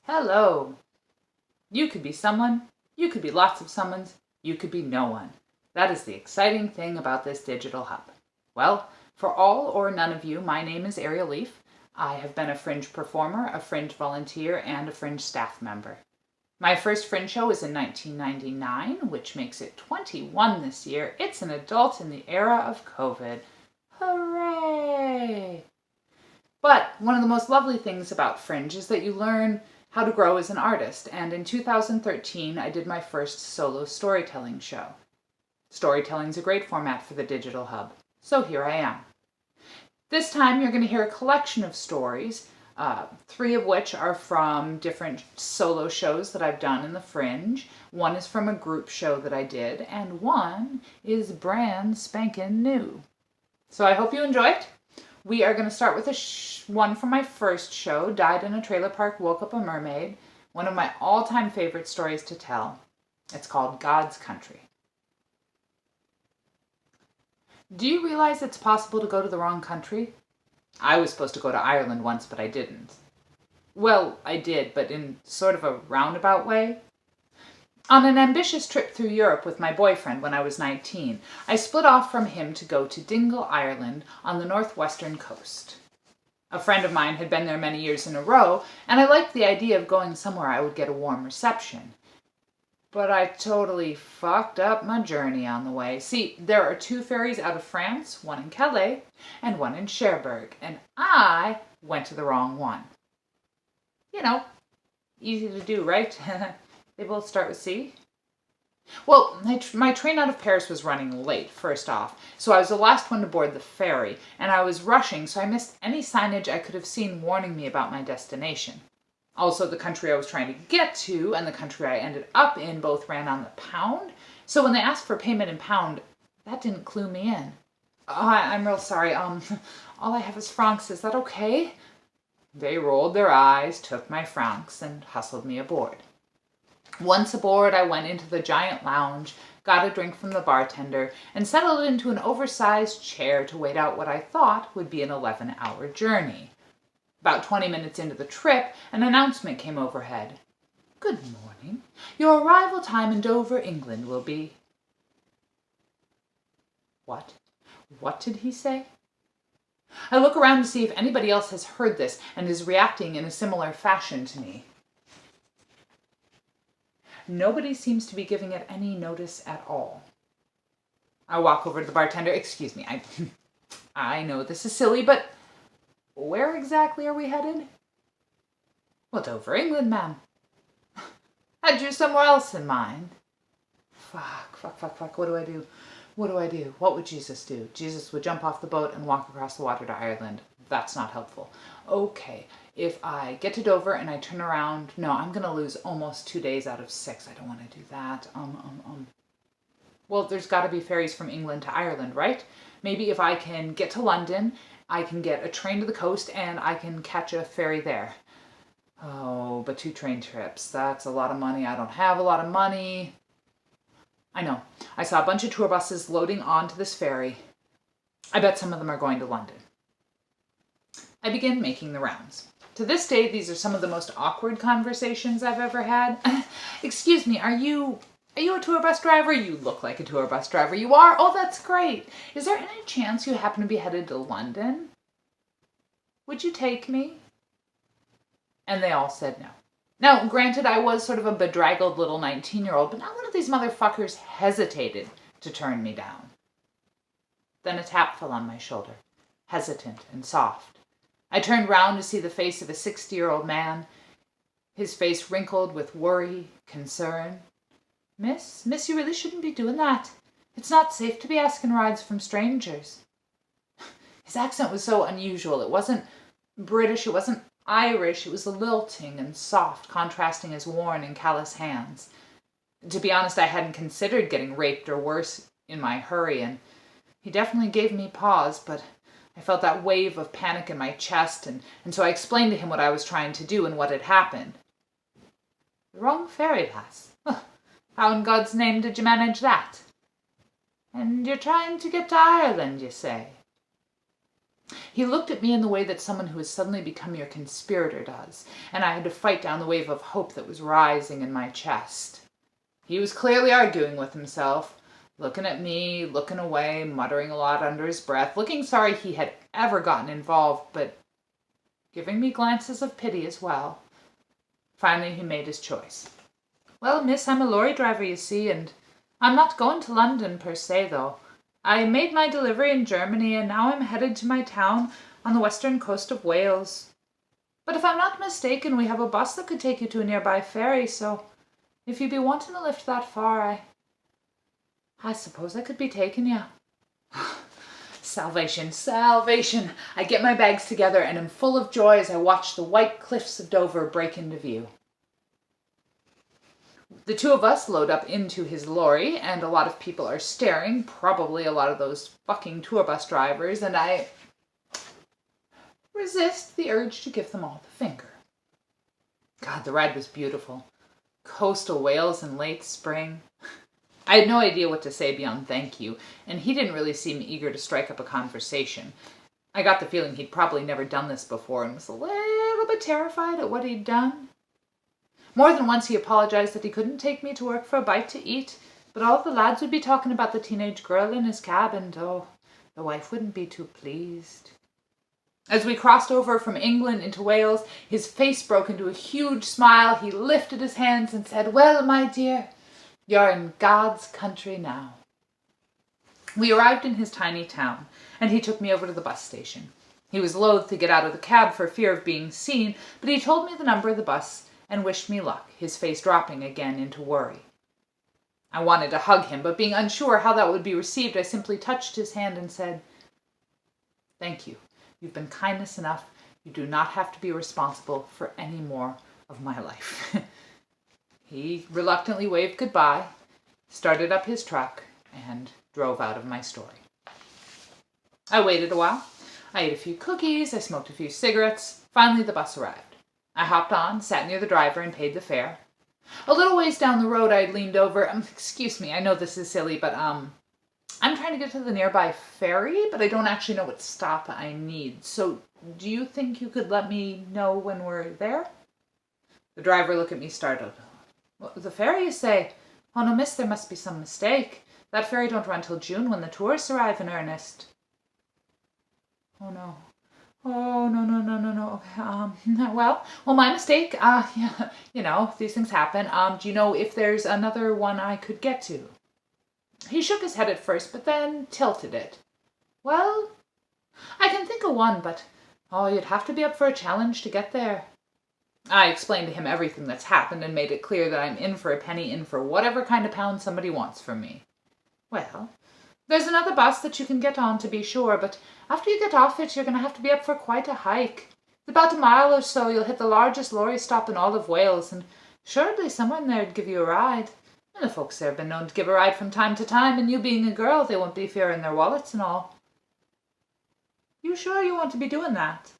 Hello. You could be someone, you could be lots of someones, you could be no one. That is the exciting thing about this digital hub. Well, for all or none of you, my name is Ariel Leaf. I have been a Fringe performer, a Fringe volunteer, and a Fringe staff member. My first Fringe show was in 1999, which makes it 21 this year. It's an adult in the era of COVID. Hooray! But one of the most lovely things about Fringe is that you learn how to grow as an artist, and in 2013 I did my first solo storytelling show. Storytelling is a great format for the digital hub, so here I am. This time you're going to hear a collection of stories, 3 of which are from different solo shows that I've done in the Fringe. One is from a group show that I did, and one is brand spanking new. So I hope you enjoy it. We are going to start with one from my first show, Died in a Trailer Park, Woke Up a Mermaid, one of my all-time favorite stories to tell. It's called God's Country. Do you realize it's possible to go to the wrong country? I was supposed to go to Ireland once, but I didn't. Well, I did, but in sort of a roundabout way. On an ambitious trip through Europe with my boyfriend when I was 19, I split off from him to go to Dingle, Ireland on the northwestern coast. A friend of mine had been there many years in a row, and I liked the idea of going somewhere I would get a warm reception. But I totally fucked up my journey on the way. See, there are 2 ferries out of France, one in Calais and one in Cherbourg, and I went to the wrong one. You know, easy to do, right? They both start with C. Well, my train out of Paris was running late, first off, so I was the last one to board the ferry, and I was rushing, so I missed any signage I could have seen warning me about my destination. Also, the country I was trying to get to and the country I ended up in both ran on the pound, so when they asked for payment in pound, that didn't clue me in. I'm real sorry, all I have is francs, is that okay? They rolled their eyes, took my francs, and hustled me aboard. Once aboard, I went into the giant lounge, got a drink from the bartender, and settled into an oversized chair to wait out what I thought would be an 11-hour journey. About 20 minutes into the trip, an announcement came overhead. "Good morning. Your arrival time in Dover, England will be..." What? What did he say? I look around to see if anybody else has heard this and is reacting in a similar fashion to me. Nobody seems to be giving it any notice at all. I walk over to the bartender. "Excuse me, I know this is silly, but where exactly are we headed?" "Well, Dover, England, ma'am." "Had you somewhere else in mind?" Fuck. What do I do? What would Jesus do? Jesus would jump off the boat and walk across the water to Ireland. That's not helpful. Okay, if I get to Dover and I turn around, no, I'm going to lose almost 2 days out of 6. I don't want to do that. Well, there's got to be ferries from England to Ireland, right? Maybe if I can get to London, I can get a train to the coast and I can catch a ferry there. Oh, but 2 train trips, that's a lot of money. I don't have a lot of money. I know. I saw a bunch of tour buses loading onto this ferry. I bet some of them are going to London. I begin making the rounds. To this day, these are some of the most awkward conversations I've ever had. "Excuse me, are you a tour bus driver? You look like a tour bus driver. You are? Oh, that's great. Is there any chance you happen to be headed to London? Would you take me?" And they all said no. Now, granted, I was sort of a bedraggled little 19-year-old, but not one of these motherfuckers hesitated to turn me down. Then a tap fell on my shoulder, hesitant and soft. I turned round to see the face of a 60-year-old man, his face wrinkled with worry, concern. Miss, you really shouldn't be doing that. It's not safe to be asking rides from strangers." His accent was so unusual. It wasn't British, it wasn't Irish, it was lilting and soft, contrasting his worn and callous hands. To be honest, I hadn't considered getting raped or worse in my hurry, and he definitely gave me pause, but I felt that wave of panic in my chest, and so I explained to him what I was trying to do and what had happened. "The wrong ferry, lass. How in God's name did you manage that? And you're trying to get to Ireland, you say?" He looked at me in the way that someone who has suddenly become your conspirator does, and I had to fight down the wave of hope that was rising in my chest. He was clearly arguing with himself, looking at me, looking away, muttering a lot under his breath, looking sorry he had ever gotten involved, but giving me glances of pity as well. Finally, he made his choice. "Well, miss, I'm a lorry driver, you see, and I'm not going to London per se, though. I made my delivery in Germany, and now I'm headed to my town on the western coast of Wales. But if I'm not mistaken, we have a bus that could take you to a nearby ferry, so if you'd be wanting to lift that far, I suppose I could be taking you." Salvation, salvation! I get my bags together and am full of joy as I watch the white cliffs of Dover break into view. The two of us load up into his lorry, and a lot of people are staring, probably a lot of those fucking tour bus drivers, and I resist the urge to give them all the finger. God, the ride was beautiful. Coastal Wales in late spring. I had no idea what to say beyond thank you, and he didn't really seem eager to strike up a conversation. I got the feeling he'd probably never done this before and was a little bit terrified at what he'd done. More than once he apologized that he couldn't take me to work for a bite to eat, but all the lads would be talking about the teenage girl in his cab, and oh, the wife wouldn't be too pleased. As we crossed over from England into Wales, his face broke into a huge smile. He lifted his hands and said, "Well, my dear, you're in God's country now." We arrived in his tiny town, and he took me over to the bus station. He was loath to get out of the cab for fear of being seen, but he told me the number of the bus and wished me luck, his face dropping again into worry. I wanted to hug him, but being unsure how that would be received, I simply touched his hand and said, "Thank you. You've been kindness enough. You do not have to be responsible for any more of my life." He reluctantly waved goodbye, started up his truck, and drove out of my story. I waited a while. I ate a few cookies. I smoked a few cigarettes. Finally, the bus arrived. I hopped on, sat near the driver, and paid the fare. A little ways down the road, I had leaned over. Excuse me, I know this is silly, but I'm trying to get to the nearby ferry, but I don't actually know what stop I need. So do you think you could let me know when we're there?" The driver looked at me startled. "What, the ferry, you say? Oh, no, miss, there must be some mistake. That ferry don't run till June when the tourists arrive in earnest." "Oh, no. Oh, no. Okay, well, my mistake. Yeah, you know, these things happen. Do you know if there's another one I could get to?" He shook his head at first, but then tilted it. "Well, I can think of one, but, you'd have to be up for a challenge to get there." I explained to him everything that's happened and made it clear that I'm in for a penny, in for whatever kind of pound somebody wants from me. "Well, there's another bus that you can get on, to be sure, but after you get off it, you're going to have to be up for quite a hike. It's about a mile or so. You'll hit the largest lorry stop in all of Wales, and surely someone there'd give you a ride. And the folks there have been known to give a ride from time to time, and you being a girl, they won't be fearing their wallets and all." "You sure you want to be doing that?"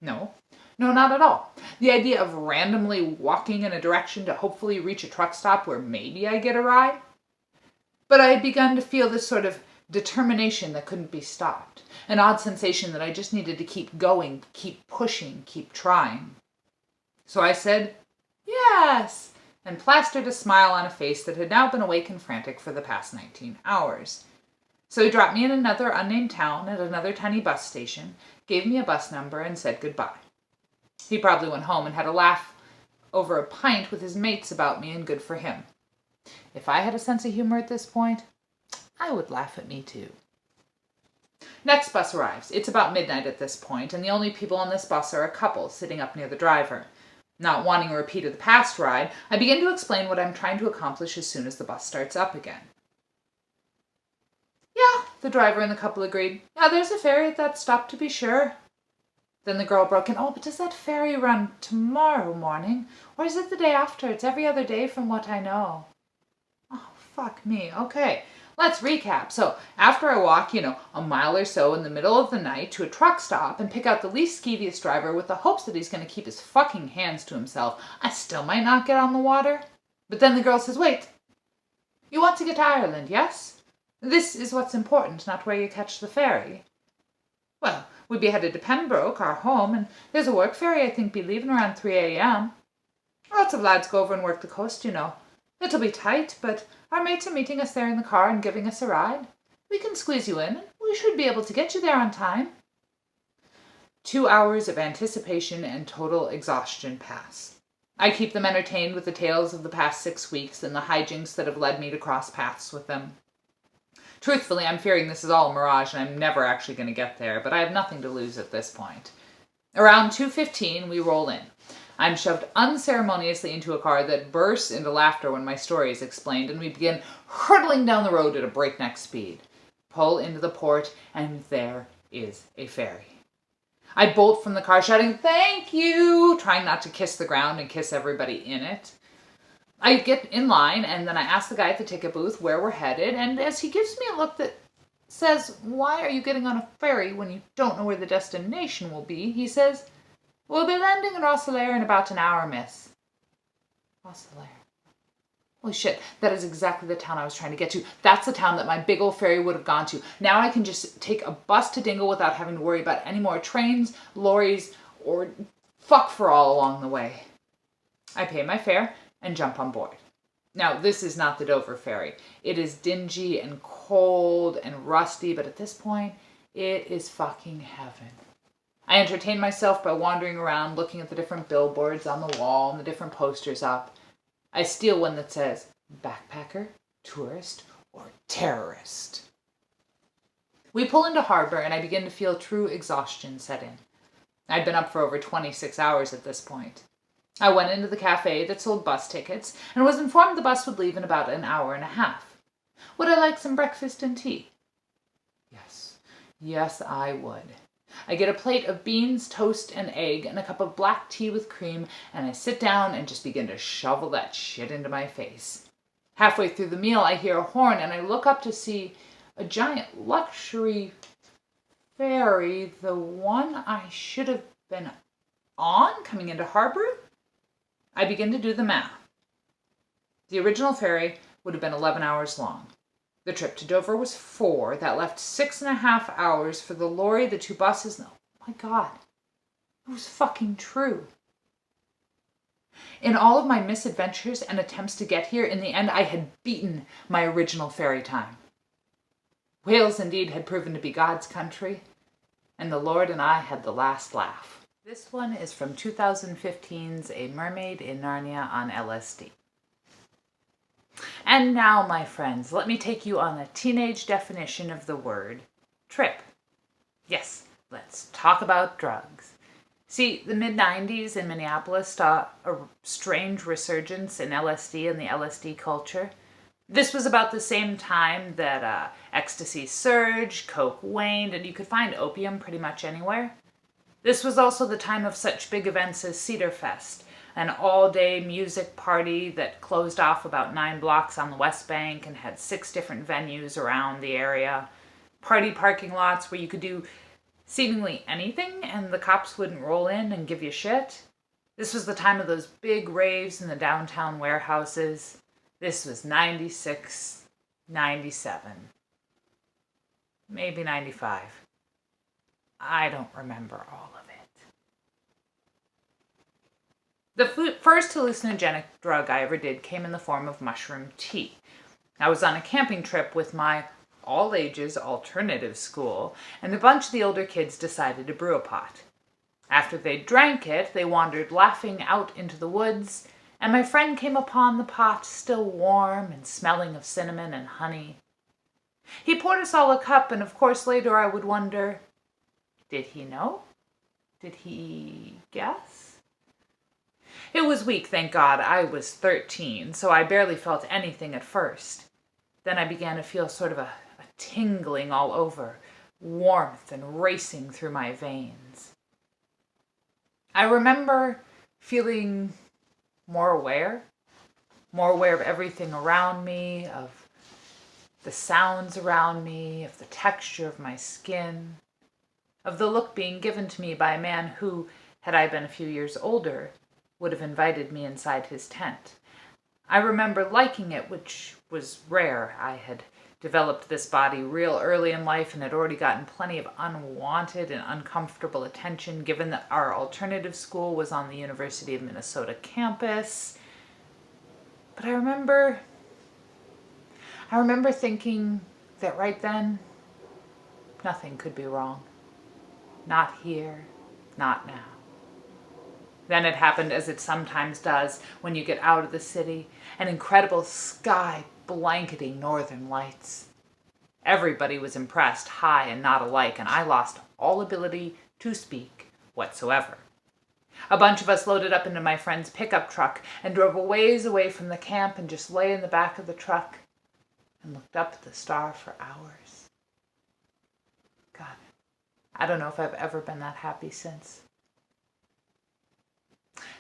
No, not at all. The idea of randomly walking in a direction to hopefully reach a truck stop where maybe I get a ride. But I had begun to feel this sort of determination that couldn't be stopped, an odd sensation that I just needed to keep going, keep pushing, keep trying. So I said, "Yes," and plastered a smile on a face that had now been awake and frantic for the past 19 hours. So he dropped me in another unnamed town at another tiny bus station, gave me a bus number, and said goodbye. He probably went home and had a laugh over a pint with his mates about me, and good for him. If I had a sense of humor at this point, I would laugh at me too. Next bus arrives. It's about midnight at this point, and the only people on this bus are a couple sitting up near the driver. Not wanting a repeat of the past ride, I begin to explain what I'm trying to accomplish as soon as the bus starts up again. "Yeah," the driver and the couple agreed. "Yeah, there's a ferry at that stop, to be sure." Then the girl broke in, "Oh, but does that ferry run tomorrow morning? Or is it the day after? It's every other day from what I know." Oh, fuck me. Okay, let's recap. So after I walk, a mile or so in the middle of the night to a truck stop and pick out the least skeeviest driver with the hopes that he's going to keep his fucking hands to himself, I still might not get on the water. But then the girl says, "Wait, you want to get to Ireland, yes? This is what's important, not where you catch the ferry." Well, we'd be headed to Pembroke, our home, and there's a work ferry I think be leaving around 3 a.m. Lots of lads go over and work the coast, you know. It'll be tight, but our mates are meeting us there in the car and giving us a ride. We can squeeze you in, and we should be able to get you there on time. 2 hours of anticipation and total exhaustion pass. I keep them entertained with the tales of the past 6 weeks and the hijinks that have led me to cross paths with them. Truthfully, I'm fearing this is all a mirage and I'm never actually going to get there, but I have nothing to lose at this point. Around 2:15, we roll in. I'm shoved unceremoniously into a car that bursts into laughter when my story is explained, and we begin hurtling down the road at a breakneck speed. Pull into the port, and there is a ferry. I bolt from the car shouting, "Thank you!" trying not to kiss the ground and kiss everybody in it. I get in line, and then I ask the guy at the ticket booth where we're headed, and as he gives me a look that says, "Why are you getting on a ferry when you don't know where the destination will be?" he says, "We'll be landing in Rosselaire in about an hour, miss." Rosselaire. Holy shit, that is exactly the town I was trying to get to. That's the town that my big old ferry would have gone to. Now I can just take a bus to Dingle without having to worry about any more trains, lorries, or fuck for all along the way. I pay my fare and jump on board. Now, this is not the Dover ferry. It is dingy and cold and rusty, but at this point, it is fucking heaven. I entertain myself by wandering around looking at the different billboards on the wall and the different posters up. I steal one that says, "Backpacker, tourist, or terrorist." We pull into harbor and I begin to feel true exhaustion set in. I'd been up for over 26 hours at this point. I went into the cafe that sold bus tickets and was informed the bus would leave in about an hour and a half. Would I like some breakfast and tea? Yes. Yes, I would. I get a plate of beans, toast, and egg, and a cup of black tea with cream, and I sit down and just begin to shovel that shit into my face. Halfway through the meal, I hear a horn, and I look up to see a giant luxury ferry, the one I should have been on, coming into harbor. I begin to do the math. The original ferry would have been 11 hours long. The trip to Dover was 4. That left 6.5 hours for the lorry, the 2 buses. Oh my God, it was fucking true. In all of my misadventures and attempts to get here, in the end, I had beaten my original ferry time. Wales indeed had proven to be God's country, and the Lord and I had the last laugh. This one is from 2015's A Mermaid in Narnia on LSD. And now, my friends, let me take you on a teenage definition of the word trip. Yes, let's talk about drugs. See, the mid-90s in Minneapolis saw a strange resurgence in LSD and the LSD culture. This was about the same time that ecstasy surged, coke waned, and you could find opium pretty much anywhere. This was also the time of such big events as Cedar Fest, an all-day music party that closed off about 9 blocks on the West Bank and had 6 different venues around the area. Party parking lots where you could do seemingly anything and the cops wouldn't roll in and give you shit. This was the time of those big raves in the downtown warehouses. This was 96, 97, maybe 95. I don't remember all of it. The first hallucinogenic drug I ever did came in the form of mushroom tea. I was on a camping trip with my all-ages alternative school, and a bunch of the older kids decided to brew a pot. After they drank it, they wandered laughing out into the woods, and my friend came upon the pot still warm and smelling of cinnamon and honey. He poured us all a cup, and of course later I would wonder, did he know? Did he guess? It was weak, thank God. I was 13, so I barely felt anything at first. Then I began to feel sort of a tingling all over, warmth and racing through my veins. I remember feeling more aware of everything around me, of the sounds around me, of the texture of my skin, of the look being given to me by a man who, had I been a few years older, would have invited me inside his tent. I remember liking it, which was rare. I had developed this body real early in life and had already gotten plenty of unwanted and uncomfortable attention given that our alternative school was on the University of Minnesota campus. But I remember thinking that right then, nothing could be wrong. Not here, not now. Then it happened as it sometimes does when you get out of the city, an incredible sky blanketing northern lights. Everybody was impressed, high and not alike, and I lost all ability to speak whatsoever. A bunch of us loaded up into my friend's pickup truck and drove a ways away from the camp and just lay in the back of the truck and looked up at the star for hours. God, I don't know if I've ever been that happy since.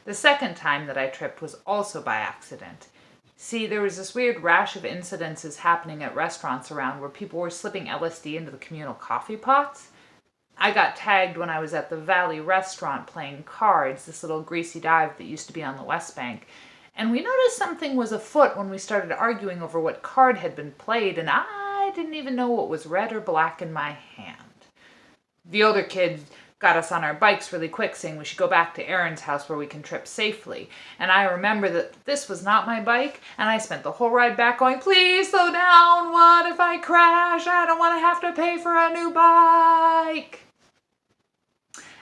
The second time that I tripped was also by accident. See, there was this weird rash of incidences happening at restaurants around where people were slipping LSD into the communal coffee pots. I got tagged when I was at the Valley restaurant playing cards, this little greasy dive that used to be on the West Bank, and we noticed something was afoot when we started arguing over what card had been played, and I didn't even know what was red or black in my hand. The older kid got us on our bikes really quick, saying we should go back to Aaron's house where we can trip safely. And I remember that this was not my bike, and I spent the whole ride back going, please slow down, what if I crash? I don't want to have to pay for a new bike.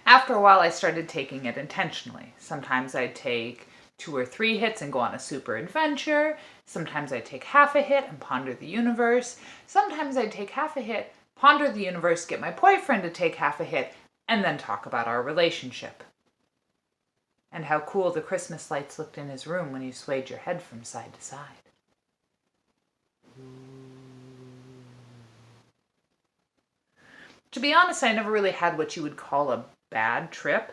After a while, I started taking it intentionally. Sometimes I'd take 2 or 3 hits and go on a super adventure. Sometimes I'd take half a hit and ponder the universe. Sometimes I'd take half a hit, ponder the universe, get my boyfriend to take half a hit, and then talk about our relationship. And how cool the Christmas lights looked in his room when you swayed your head from side to side. To be honest, I never really had what you would call a bad trip.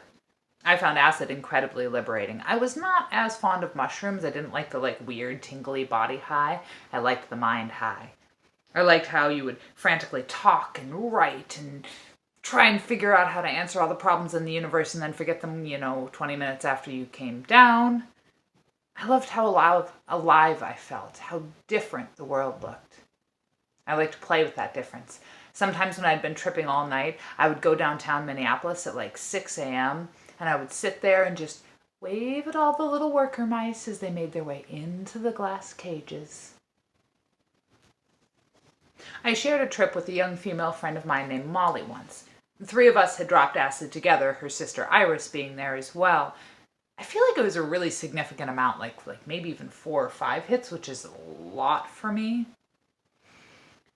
I found acid incredibly liberating. I was not as fond of mushrooms. I didn't like the weird tingly body high. I liked the mind high. I liked how you would frantically talk and write and try and figure out how to answer all the problems in the universe and then forget them, 20 minutes after you came down. I loved how alive I felt, how different the world looked. I liked to play with that difference. Sometimes when I'd been tripping all night, I would go downtown Minneapolis at 6 a.m. and I would sit there and just wave at all the little worker mice as they made their way into the glass cages. I shared a trip with a young female friend of mine named Molly once. The 3 of us had dropped acid together, her sister Iris being there as well. I feel like it was a really significant amount, like maybe even 4 or 5 hits, which is a lot for me.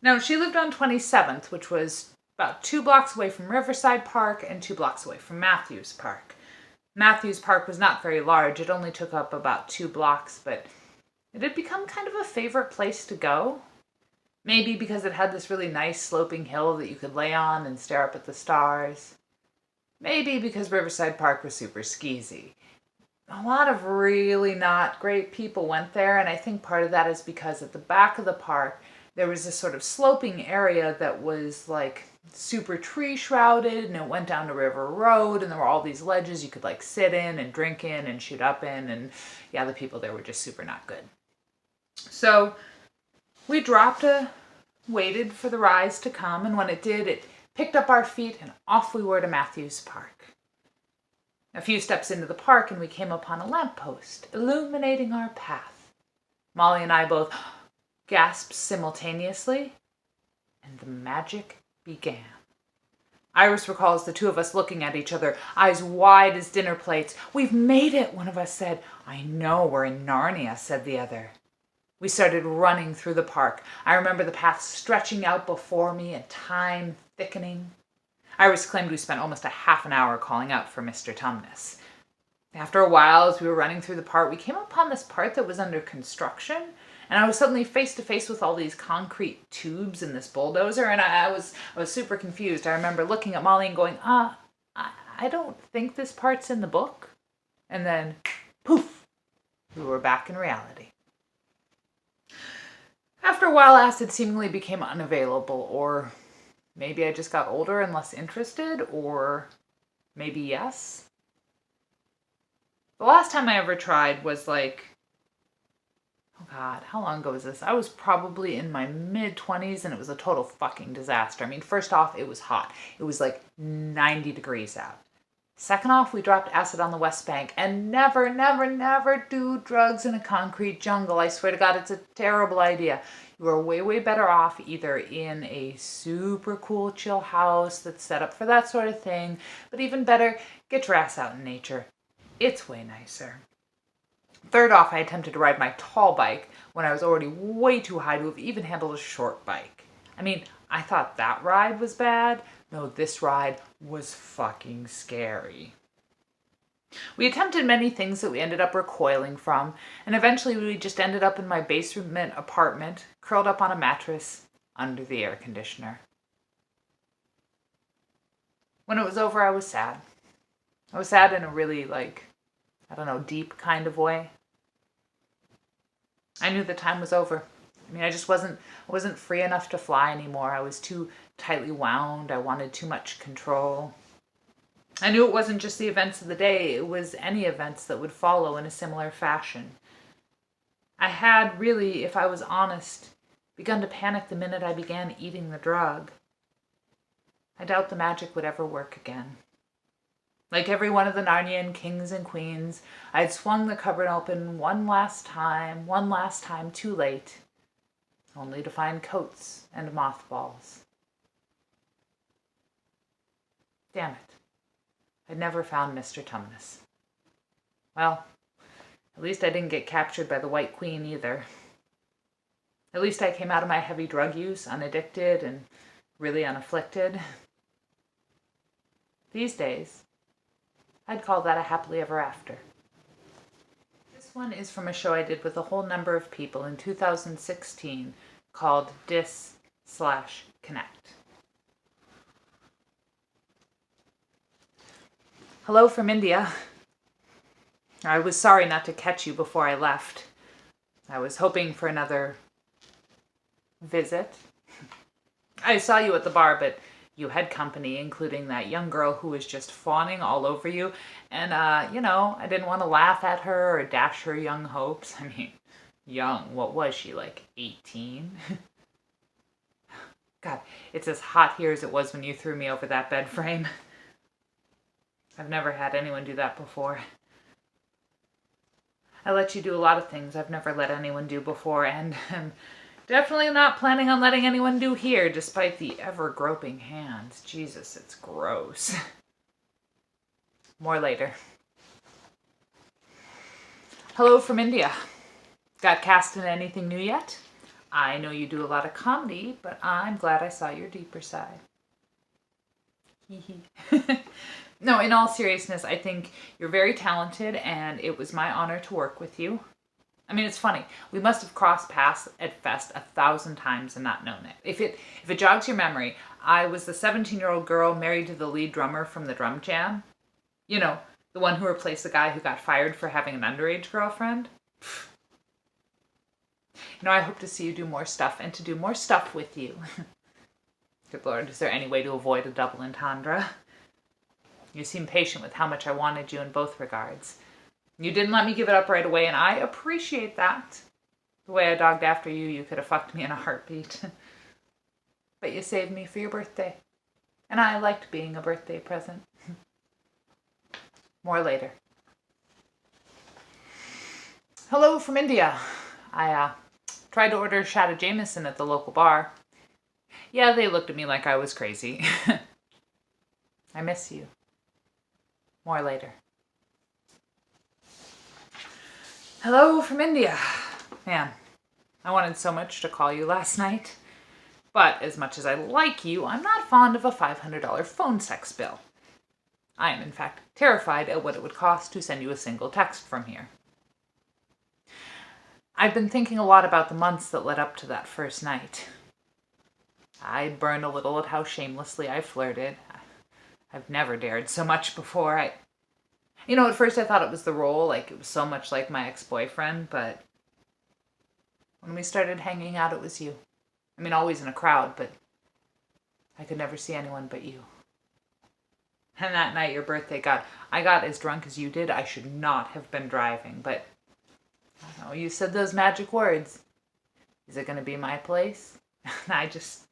Now, she lived on 27th, which was about 2 blocks away from Riverside Park and 2 blocks away from Matthews Park. Matthews Park was not very large. It only took up about 2 blocks, but it had become kind of a favorite place to go. Maybe because it had this really nice sloping hill that you could lay on and stare up at the stars. Maybe because Riverside Park was super skeezy. A lot of really not great people went there, and I think part of that is because at the back of the park, there was this sort of sloping area that was super tree shrouded, and it went down to River Road, and there were all these ledges you could sit in and drink in and shoot up in, and yeah, the people there were just super not good. So we waited for the rise to come, and when it did, it picked up our feet, and off we were to Matthews Park. A few steps into the park, and we came upon a lamppost illuminating our path. Molly and I both gasped simultaneously, and the magic began. Iris recalls the 2 of us looking at each other, eyes wide as dinner plates. "We've made it," one of us said. "I know, we're in Narnia," said the other. We started running through the park. I remember the path stretching out before me and time thickening. Iris claimed we spent almost a half an hour calling out for Mr. Tumnus. After a while, as we were running through the park, we came upon this part that was under construction, and I was suddenly face to face with all these concrete tubes and this bulldozer, and I was super confused. I remember looking at Molly and going, I don't think this part's in the book. And then, poof, we were back in reality. After a while, acid seemingly became unavailable, or maybe I just got older and less interested, or maybe yes. The last time I ever tried was God, how long ago was this? I was probably in my mid-20s and it was a total fucking disaster. I mean, first off, it was hot. It was like 90 degrees out. Second off, we dropped acid on the West Bank, and never, never, never do drugs in a concrete jungle. I swear to God, it's a terrible idea. You are way, way better off either in a super cool, chill house that's set up for that sort of thing, but even better, get your ass out in nature. It's way nicer. Third off, I attempted to ride my tall bike when I was already way too high to have even handled a short bike. I mean, I thought that ride was bad. No, this ride was fucking scary. We attempted many things that we ended up recoiling from, and eventually we just ended up in my basement apartment, curled up on a mattress under the air conditioner. When it was over, I was sad. I was sad in a really, deep kind of way. I knew the time was over. I mean, I wasn't free enough to fly anymore. I was too tightly wound. I wanted too much control. I knew it wasn't just the events of the day. It was any events that would follow in a similar fashion. I had really, if I was honest, begun to panic the minute I began eating the drug. I doubt the magic would ever work again. Like every one of the Narnian kings and queens, I had swung the cupboard open one last time too late, only to find coats and mothballs. Damn it. I'd never found Mr. Tumnus. Well, at least I didn't get captured by the White Queen either. At least I came out of my heavy drug use unaddicted and really unafflicted. These days, I'd call that a happily ever after. This one is from a show I did with a whole number of people in 2016 called Dis/Connect. Hello from India. I was sorry not to catch you before I left. I was hoping for another visit. I saw you at the bar, but you had company, including that young girl who was just fawning all over you. And, I didn't want to laugh at her or dash her young hopes. I mean, young, what was she, like 18? God, it's as hot here as it was when you threw me over that bed frame. I've never had anyone do that before. I let you do a lot of things I've never let anyone do before, and I'm definitely not planning on letting anyone do here, despite the ever-groping hands. Jesus, it's gross. More later. Hello from India. Got cast in anything new yet? I know you do a lot of comedy, but I'm glad I saw your deeper side. No, in all seriousness, I think you're very talented, and it was my honor to work with you. I mean, it's funny. We must have crossed paths at Fest 1,000 times and not known it. If it jogs your memory, I was the 17-year-old girl married to the lead drummer from the Drum Jam. You know, the one who replaced the guy who got fired for having an underage girlfriend. I hope to see you do more stuff and to do more stuff with you. Good Lord, is there any way to avoid a double entendre? You seem patient with how much I wanted you in both regards. You didn't let me give it up right away, and I appreciate that. The way I dogged after you, you could have fucked me in a heartbeat. But you saved me for your birthday. And I liked being a birthday present. More later. Hello from India. I tried to order a shot of Jameson at the local bar. Yeah, they looked at me like I was crazy. I miss you. More later. Hello from India. Man, I wanted so much to call you last night. But as much as I like you, I'm not fond of a $500 phone sex bill. I am, in fact, terrified at what it would cost to send you a single text from here. I've been thinking a lot about the months that led up to that first night. I burned a little at how shamelessly I flirted. I've never dared so much before. At first I thought it was the role, like it was so much like my ex-boyfriend, but when we started hanging out, it was you. I mean, always in a crowd, but I could never see anyone but you. And that night, your birthday, God, I got as drunk as you did. I should not have been driving, but Oh, you said those magic words. Is it going to be my place? I just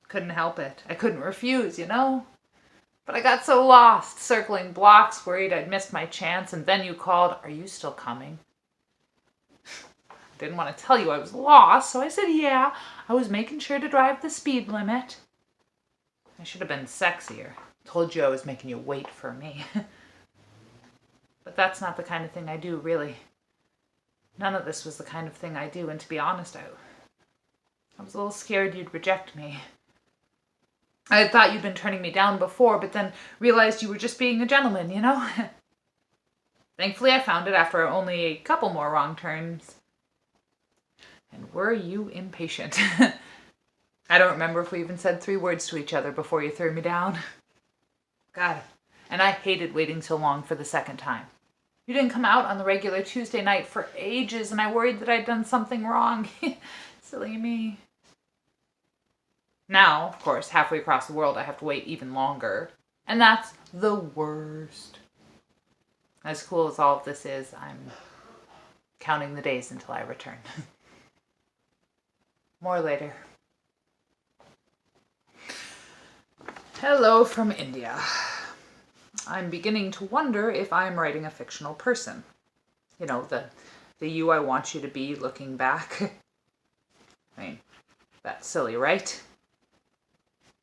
couldn't help it. I couldn't refuse, But I got so lost, circling blocks, worried I'd missed my chance, and then you called, "Are you still coming?" I didn't want to tell you I was lost, so I said yeah, I was making sure to drive the speed limit. I should have been sexier. Told you I was making you wait for me. But that's not the kind of thing I do, really. None of this was the kind of thing I do, and to be honest, I was a little scared you'd reject me. I had thought you'd been turning me down before, but then realized you were just being a gentleman, Thankfully, I found it after only a couple more wrong turns. And were you impatient? I don't remember if we even said 3 words to each other before you threw me down. God, and I hated waiting so long for the second time. You didn't come out on the regular Tuesday night for ages, and I worried that I'd done something wrong. Silly me. Now, of course, halfway across the world, I have to wait even longer. And that's the worst. As cool as all of this is, I'm counting the days until I return. More later. Hello from India. I'm beginning to wonder if I'm writing a fictional person. The you I want you to be looking back. I mean, that's silly, right?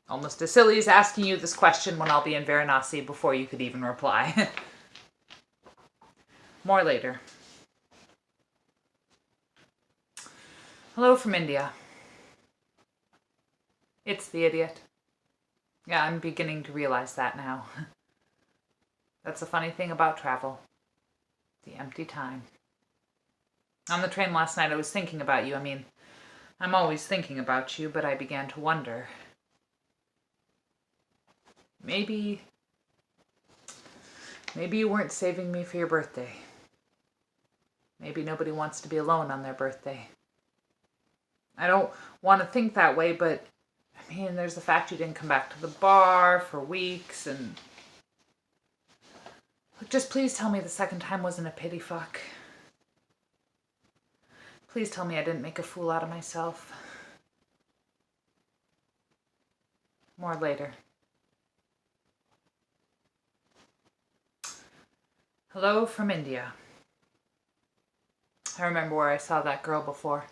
Almost as silly as asking you this question when I'll be in Varanasi before you could even reply. More later. Hello from India. It's the idiot. Yeah, I'm beginning to realize that now. That's the funny thing about travel. The empty time. On the train last night, I was thinking about you. I'm always thinking about you, but I began to wonder. Maybe you weren't saving me for your birthday. Maybe nobody wants to be alone on their birthday. I don't want to think that way, but there's the fact you didn't come back to the bar for weeks, and look, just please tell me the second time wasn't a pity fuck. Please tell me I didn't make a fool out of myself. More later. Hello from India. I remember where I saw that girl before.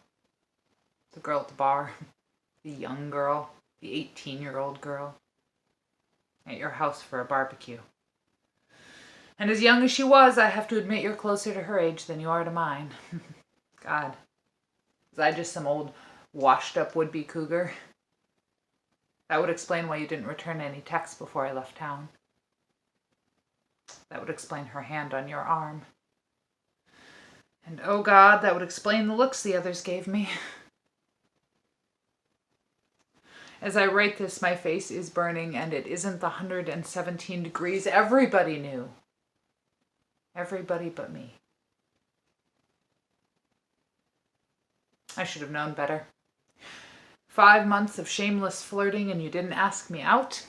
The girl at the bar. The young girl. The 18-year-old girl. At your house for a barbecue. And as young as she was, I have to admit you're closer to her age than you are to mine. God. Was I just some old washed-up would-be cougar? That would explain why you didn't return any texts before I left town. That would explain her hand on your arm. And oh God, that would explain the looks the others gave me. As I write this, my face is burning, and it isn't the 117 degrees everybody knew. Everybody but me. I should have known better. 5 months of shameless flirting and you didn't ask me out.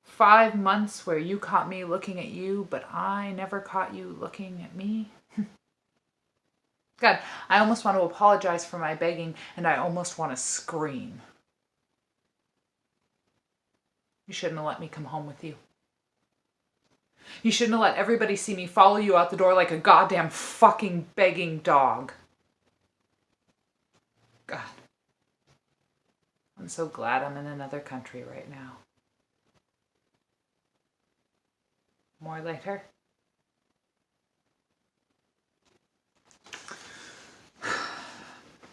5 months where you caught me looking at you, but I never caught you looking at me. God, I almost want to apologize for my begging, and I almost want to scream. You shouldn't have let me come home with you. You shouldn't have let everybody see me follow you out the door like a goddamn fucking begging dog. God. I'm so glad I'm in another country right now. More later.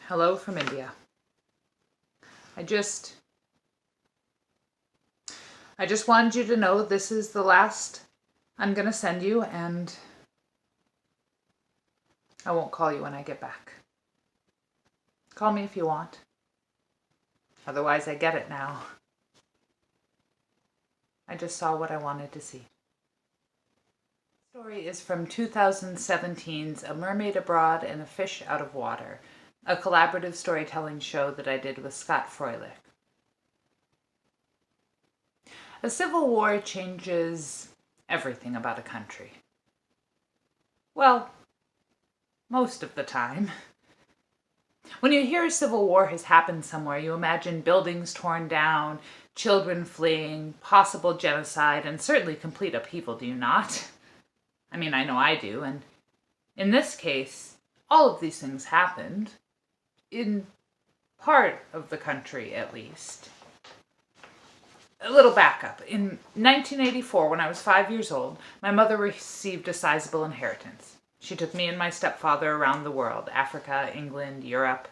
Hello from India. I just wanted you to know this is the last I'm going to send you, and I won't call you when I get back. Call me if you want. Otherwise, I get it now. I just saw what I wanted to see. The story is from 2017's A Mermaid Abroad and a Fish Out of Water, a collaborative storytelling show that I did with Scott Froelich. A civil war changes everything about a country. Well, most of the time. When you hear a civil war has happened somewhere, you imagine buildings torn down, children fleeing, possible genocide, and certainly complete upheaval, do you not? I mean, I know I do, and in this case, all of these things happened. In part of the country, at least. A little backup. In 1984, when I was 5 years old, my mother received a sizable inheritance. She took me and my stepfather around the world, Africa, England, Europe.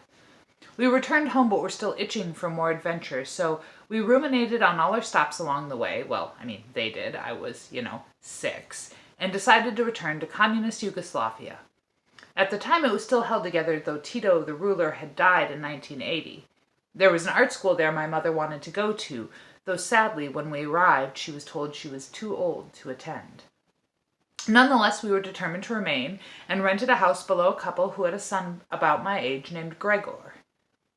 We returned home, but were still itching for more adventure, so we ruminated on all our stops along the way. Well, I mean, they did. I was, 6. And decided to return to communist Yugoslavia. At the time, it was still held together, though Tito, the ruler, had died in 1980. There was an art school there my mother wanted to go to, though sadly, when we arrived, she was told she was too old to attend. Nonetheless, we were determined to remain, and rented a house below a couple who had a son about my age named Gregor.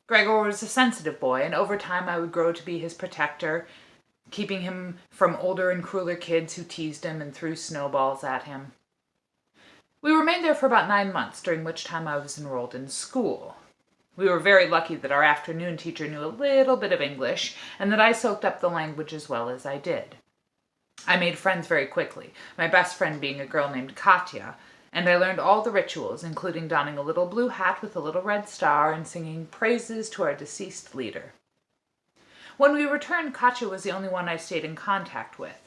Gregor was a sensitive boy, and over time I would grow to be his protector, keeping him from older and crueler kids who teased him and threw snowballs at him. We remained there for about 9 months, during which time I was enrolled in school. We were very lucky that our afternoon teacher knew a little bit of English, and that I soaked up the language as well as I did. I made friends very quickly, my best friend being a girl named Katya, and I learned all the rituals, including donning a little blue hat with a little red star and singing praises to our deceased leader. When we returned, Katya was the only one I stayed in contact with.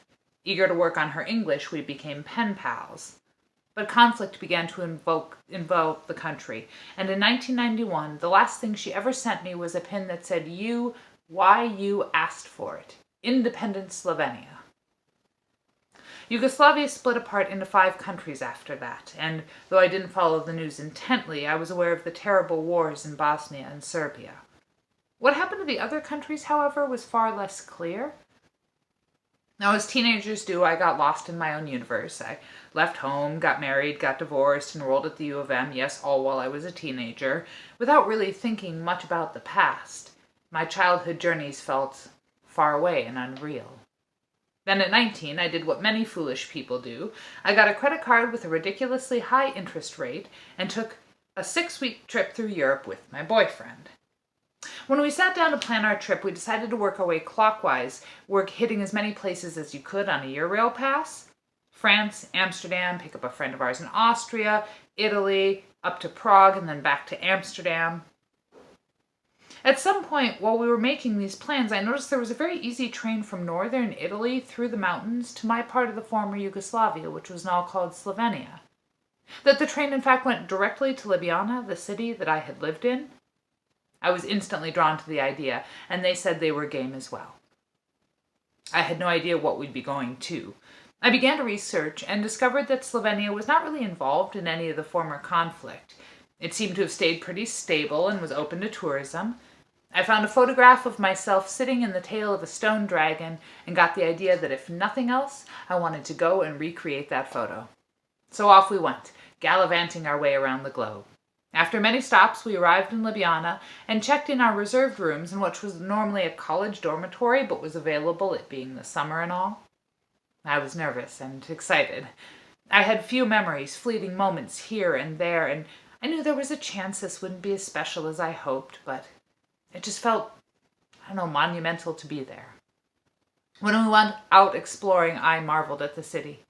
Eager to work on her English, we became pen pals. But conflict began to involve the country, and in 1991, the last thing she ever sent me was a pin that said, why you asked for it. Independent Slovenia. Yugoslavia split apart into 5 countries after that, and though I didn't follow the news intently, I was aware of the terrible wars in Bosnia and Serbia. What happened to the other countries, however, was far less clear. Now, as teenagers do, I got lost in my own universe. I left home, got married, got divorced, enrolled at the U of M, yes, all while I was a teenager, without really thinking much about the past. My childhood journeys felt far away and unreal. Then at 19, I did what many foolish people do. I got a credit card with a ridiculously high interest rate and took a 6-week trip through Europe with my boyfriend. When we sat down to plan our trip, we decided to work our way clockwise, hitting as many places as you could on a Eurail pass. France, Amsterdam, pick up a friend of ours in Austria, Italy, up to Prague, and then back to Amsterdam. At some point, while we were making these plans, I noticed there was a very easy train from northern Italy through the mountains to my part of the former Yugoslavia, which was now called Slovenia. That the train in fact went directly to Ljubljana, the city that I had lived in. I was instantly drawn to the idea, and they said they were game as well. I had no idea what we'd be going to. I began to research and discovered that Slovenia was not really involved in any of the former conflict. It seemed to have stayed pretty stable and was open to tourism. I found a photograph of myself sitting in the tail of a stone dragon and got the idea that if nothing else, I wanted to go and recreate that photo. So off we went, gallivanting our way around the globe. After many stops, we arrived in Ljubljana and checked in our reserved rooms in what was normally a college dormitory but was available, it being the summer and all. I was nervous and excited. I had few memories, fleeting moments here and there, and I knew there was a chance this wouldn't be as special as I hoped, but it just felt, monumental to be there. When we went out exploring, I marveled at the city.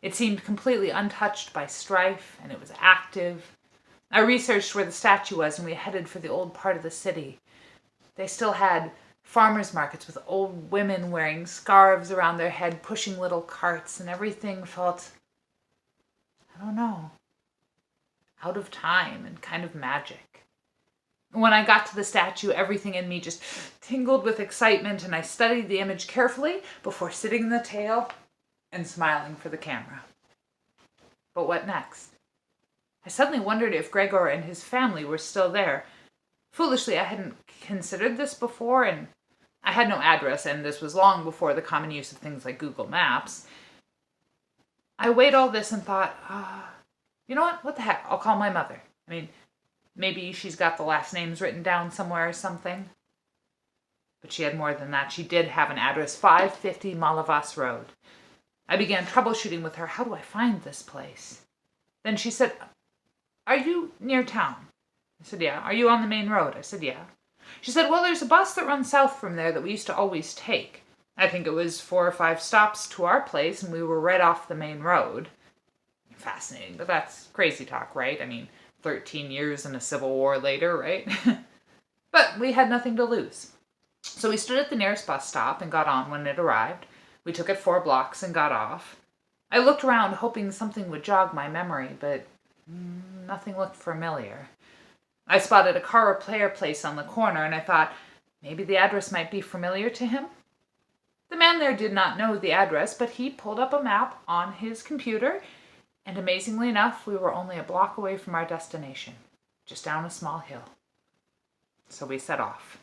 It seemed completely untouched by strife, and it was active. I researched where the statue was, and we headed for the old part of the city. They still had farmers markets with old women wearing scarves around their head, pushing little carts, and everything felt, out of time and kind of magic. When I got to the statue, everything in me just tingled with excitement, and I studied the image carefully before sitting in the tail and smiling for the camera. But what next? I suddenly wondered if Gregor and his family were still there. Foolishly, I hadn't considered this before, and I had no address, and this was long before the common use of things like Google Maps. I weighed all this and thought, you know what? What the heck? I'll call my mother. Maybe she's got the last names written down somewhere or something. But she had more than that. She did have an address, 550 Malavas Road. I began troubleshooting with her. How do I find this place? Then she said, "Are you near town?" I said, "Yeah." "Are you on the main road?" I said, "Yeah." She said, "Well, there's a bus that runs south from there that we used to always take. I think it was 4 or 5 stops to our place, and we were right off the main road." Fascinating, but that's crazy talk, right? I mean, 13 years and a civil war later, right? But we had nothing to lose. So we stood at the nearest bus stop and got on when it arrived. We took it 4 blocks and got off. I looked around hoping something would jog my memory, but nothing looked familiar. I spotted a car repair place on the corner, and I thought maybe the address might be familiar to him. The man there did not know the address, but he pulled up a map on his computer, and amazingly enough, we were only a block away from our destination, just down a small hill. So we set off.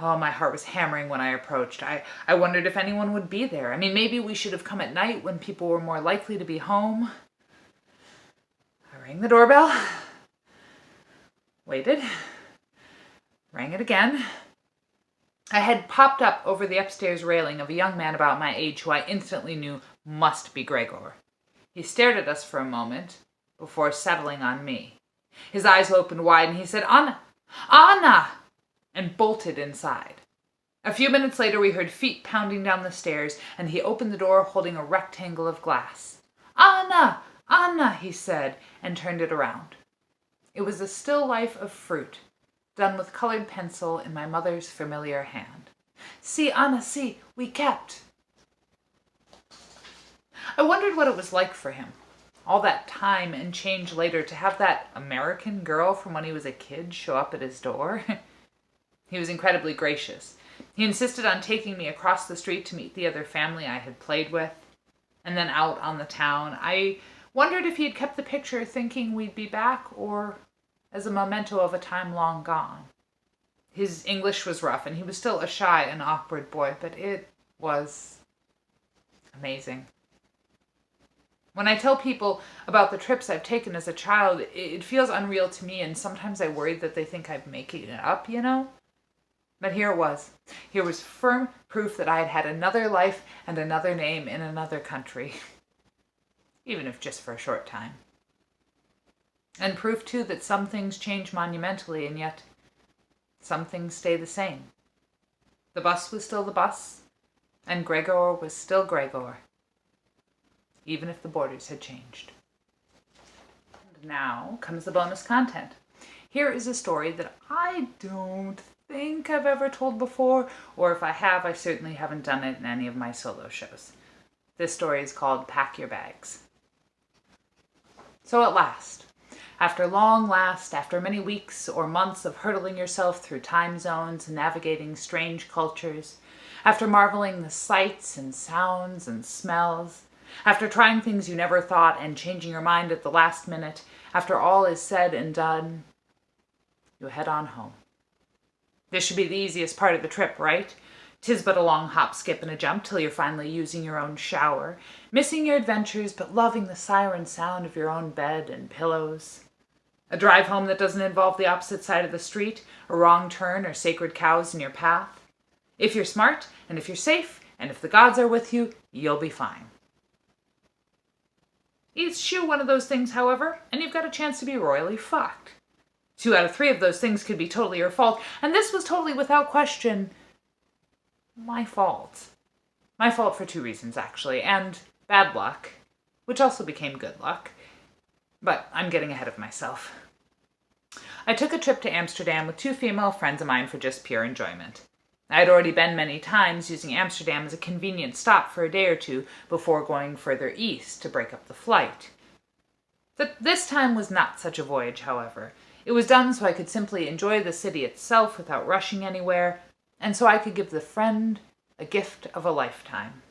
Oh, my heart was hammering when I approached. I wondered if anyone would be there. I mean, maybe we should have come at night when people were more likely to be home. I rang the doorbell, waited, rang it again. I had popped up over the upstairs railing of a young man about my age who I instantly knew must be Gregor. He stared at us for a moment before settling on me. His eyes opened wide and he said, "Anna! Anna!" and bolted inside. A few minutes later, we heard feet pounding down the stairs, and he opened the door holding a rectangle of glass. "Anna! Anna!" he said, and turned it around. It was a still life of fruit, done with colored pencil in my mother's familiar hand. "See, Anna, see, we kept." I wondered what it was like for him, all that time and change later, to have that American girl from when he was a kid show up at his door. He was incredibly gracious. He insisted on taking me across the street to meet the other family I had played with, and then out on the town. I wondered if he had kept the picture thinking we'd be back, or as a memento of a time long gone. His English was rough, and he was still a shy and awkward boy, but it was amazing. When I tell people about the trips I've taken as a child, it feels unreal to me, and sometimes I worry that they think I'm making it up, you know? But here it was. Here was firm proof that I had had another life and another name in another country, even if just for a short time. And proof, too, that some things change monumentally, and yet some things stay the same. The bus was still the bus, and Gregor was still Gregor, even if the borders had changed. And now comes the bonus content. Here is a story that I don't think I've ever told before, or if I have, I certainly haven't done it in any of my solo shows. This story is called Pack Your Bags. So at last, after many weeks or months of hurtling yourself through time zones and navigating strange cultures, after marveling the sights and sounds and smells, after trying things you never thought and changing your mind at the last minute, after all is said and done, you head on home. This should be the easiest part of the trip, right? 'Tis but a long hop, skip, and a jump till you're finally using your own shower, missing your adventures but loving the siren sound of your own bed and pillows. A drive home that doesn't involve the opposite side of the street, a wrong turn, or sacred cows in your path. If you're smart, and if you're safe, and if the gods are with you, you'll be fine. Eschew one of those things, however, and you've got a chance to be royally fucked. 2 out of 3 of those things could be totally your fault, and this was totally, without question, my fault. My fault for 2 reasons, actually, and bad luck, which also became good luck. But I'm getting ahead of myself. I took a trip to Amsterdam with 2 female friends of mine for just pure enjoyment. I had already been many times, using Amsterdam as a convenient stop for a day or 2 before going further east to break up the flight. This time was not such a voyage, however. It was done so I could simply enjoy the city itself without rushing anywhere, and so I could give the friend a gift of a lifetime.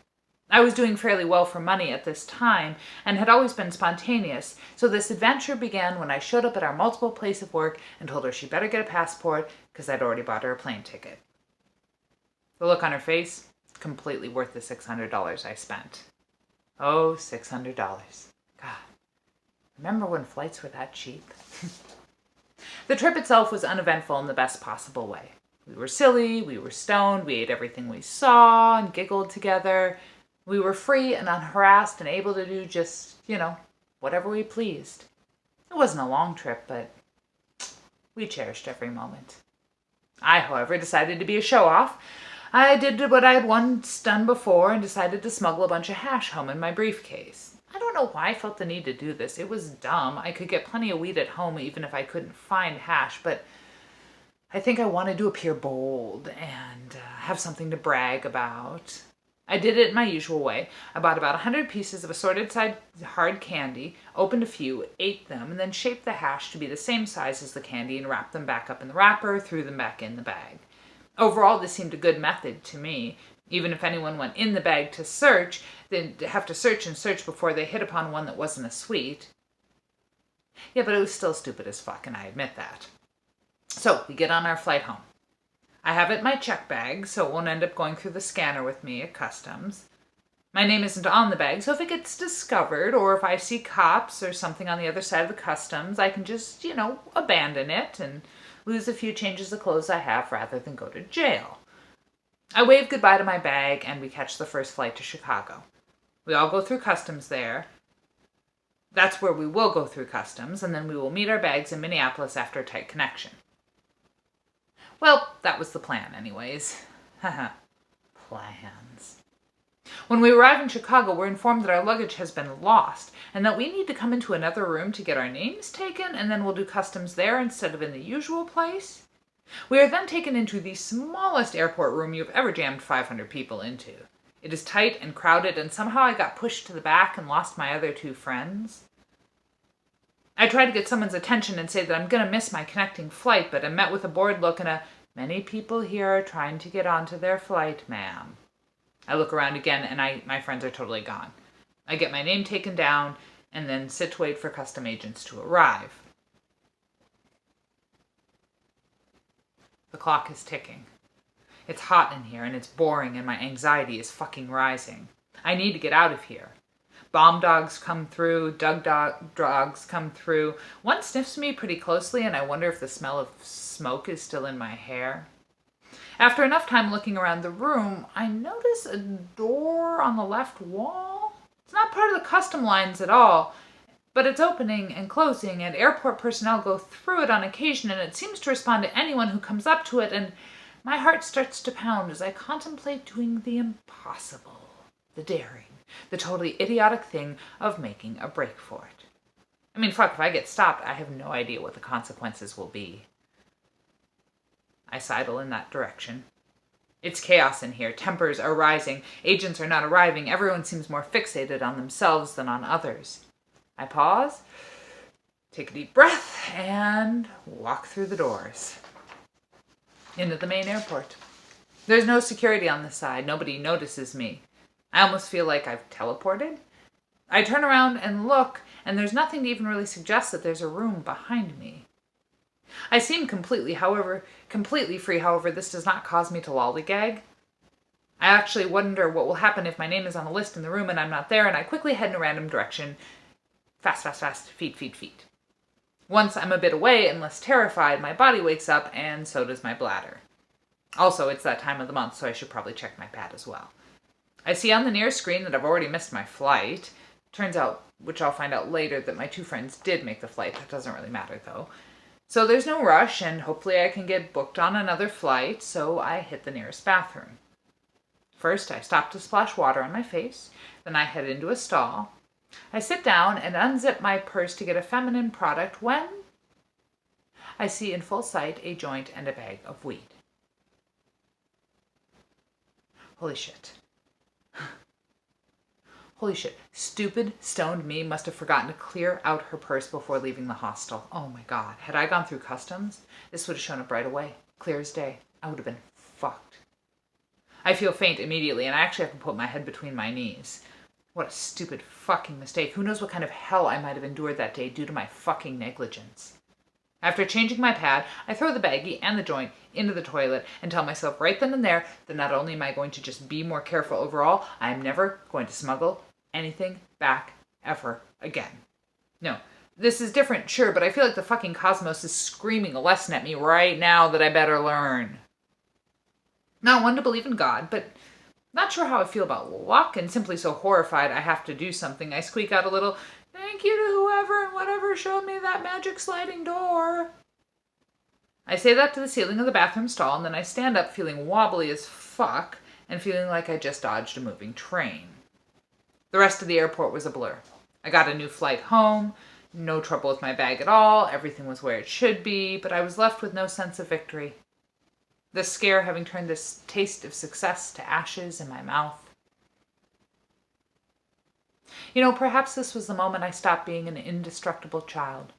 I was doing fairly well for money at this time, and had always been spontaneous, so this adventure began when I showed up at our multiple place of work and told her she better get a passport, because I'd already bought her a plane ticket. The look on her face, completely worth the $600 I spent. Oh, $600. God, remember when flights were that cheap? The trip itself was uneventful in the best possible way. We were silly, we were stoned, we ate everything we saw and giggled together. We were free and unharassed and able to do just, whatever we pleased. It wasn't a long trip, but we cherished every moment. I, however, decided to be a show-off. I did what I had once done before and decided to smuggle a bunch of hash home in my briefcase. I don't know why I felt the need to do this. It was dumb. I could get plenty of weed at home even if I couldn't find hash, but I think I wanted to appear bold and have something to brag about. I did it in my usual way. I bought about 100 pieces of assorted hard candy, opened a few, ate them, and then shaped the hash to be the same size as the candy and wrapped them back up in the wrapper, threw them back in the bag. Overall, this seemed a good method to me. Even if anyone went in the bag to search, they'd have to search and search before they hit upon one that wasn't a sweet. Yeah, but it was still stupid as fuck, and I admit that. So, we get on our flight home. I have it in my check bag, so it won't end up going through the scanner with me at customs. My name isn't on the bag, so if it gets discovered, or if I see cops or something on the other side of the customs, I can just, abandon it and lose a few changes of clothes I have rather than go to jail. I wave goodbye to my bag, and we catch the first flight to Chicago. We all go through customs there. That's where we will go through customs, and then we will meet our bags in Minneapolis after a tight connection. Well, that was the plan anyways. Haha. Plans. When we arrive in Chicago, we're informed that our luggage has been lost and that we need to come into another room to get our names taken, and then we'll do customs there instead of in the usual place. We are then taken into the smallest airport room you've ever jammed 500 people into. It is tight and crowded, and somehow I got pushed to the back and lost my other two friends. I try to get someone's attention and say that I'm going to miss my connecting flight, but I'm met with a bored look and many people here are trying to get onto their flight, ma'am. I look around again, and my friends are totally gone. I get my name taken down, and then sit to wait for custom agents to arrive. The clock is ticking. It's hot in here, and it's boring, and my anxiety is fucking rising. I need to get out of here. Bomb dogs come through, dogs come through. One sniffs me pretty closely, and I wonder if the smell of smoke is still in my hair. After enough time looking around the room, I notice a door on the left wall. It's not part of the custom lines at all, but it's opening and closing, and airport personnel go through it on occasion, and it seems to respond to anyone who comes up to it, and my heart starts to pound as I contemplate doing the impossible, the daring, the totally idiotic thing of making a break for it. I mean, fuck, if I get stopped, I have no idea what the consequences will be. I sidle in that direction. It's chaos in here. Tempers are rising. Agents are not arriving. Everyone seems more fixated on themselves than on others. I pause, take a deep breath, and walk through the doors. Into the main airport. There's no security on the side. Nobody notices me. I almost feel like I've teleported. I turn around and look, and there's nothing to even really suggest that there's a room behind me. I seem completely free, however, this does not cause me to lollygag. I actually wonder what will happen if my name is on a list in the room and I'm not there, and I quickly head in a random direction. Fast, feet. Once I'm a bit away and less terrified, my body wakes up, and so does my bladder. Also, it's that time of the month, so I should probably check my pad as well. I see on the near screen that I've already missed my flight. Turns out, which I'll find out later, that my two friends did make the flight. That doesn't really matter, though. So there's no rush, and hopefully I can get booked on another flight, so I hit the nearest bathroom. First, I stop to splash water on my face. Then I head into a stall. I sit down and unzip my purse to get a feminine product when I see in full sight a joint and a bag of weed. Holy shit. Holy shit. Stupid, stoned me must have forgotten to clear out her purse before leaving the hostel. Oh my god. Had I gone through customs, this would have shown up right away. Clear as day. I would have been fucked. I feel faint immediately, and I actually have to put my head between my knees. What a stupid fucking mistake. Who knows what kind of hell I might have endured that day due to my fucking negligence. After changing my pad, I throw the baggie and the joint into the toilet and tell myself right then and there that not only am I going to just be more careful overall, I am never going to smuggle anything back ever again. No, this is different, sure, but I feel like the fucking cosmos is screaming a lesson at me right now that I better learn. Not one to believe in God, but not sure how I feel about luck, and simply so horrified I have to do something, I squeak out a little, Thank you to whoever and whatever showed me that magic sliding door. I say that to the ceiling of the bathroom stall, and then I stand up feeling wobbly as fuck and feeling like I just dodged a moving train. The rest of the airport was a blur. I got a new flight home, no trouble with my bag at all, everything was where it should be, but I was left with no sense of victory. The scare having turned this taste of success to ashes in my mouth. Perhaps this was the moment I stopped being an indestructible child,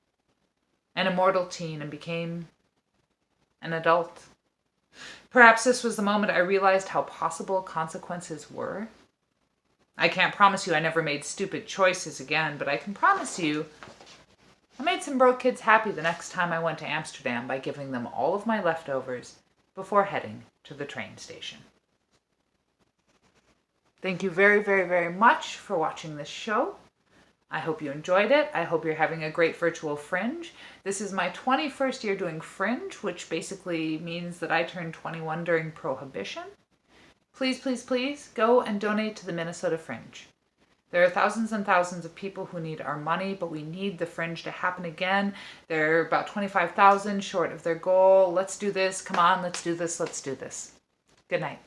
an immortal teen, and became an adult. Perhaps this was the moment I realized how possible consequences were. I can't promise you I never made stupid choices again, but I can promise you I made some broke kids happy the next time I went to Amsterdam by giving them all of my leftovers before heading to the train station. Thank you very, very, very much for watching this show. I hope you enjoyed it. I hope you're having a great virtual Fringe. This is my 21st year doing Fringe, which basically means that I turned 21 during Prohibition. Please, please, please go and donate to the Minnesota Fringe. There are thousands and thousands of people who need our money, but we need the Fringe to happen again. They're about 25,000 short of their goal. Let's do this. Come on, let's do this. Let's do this. Good night.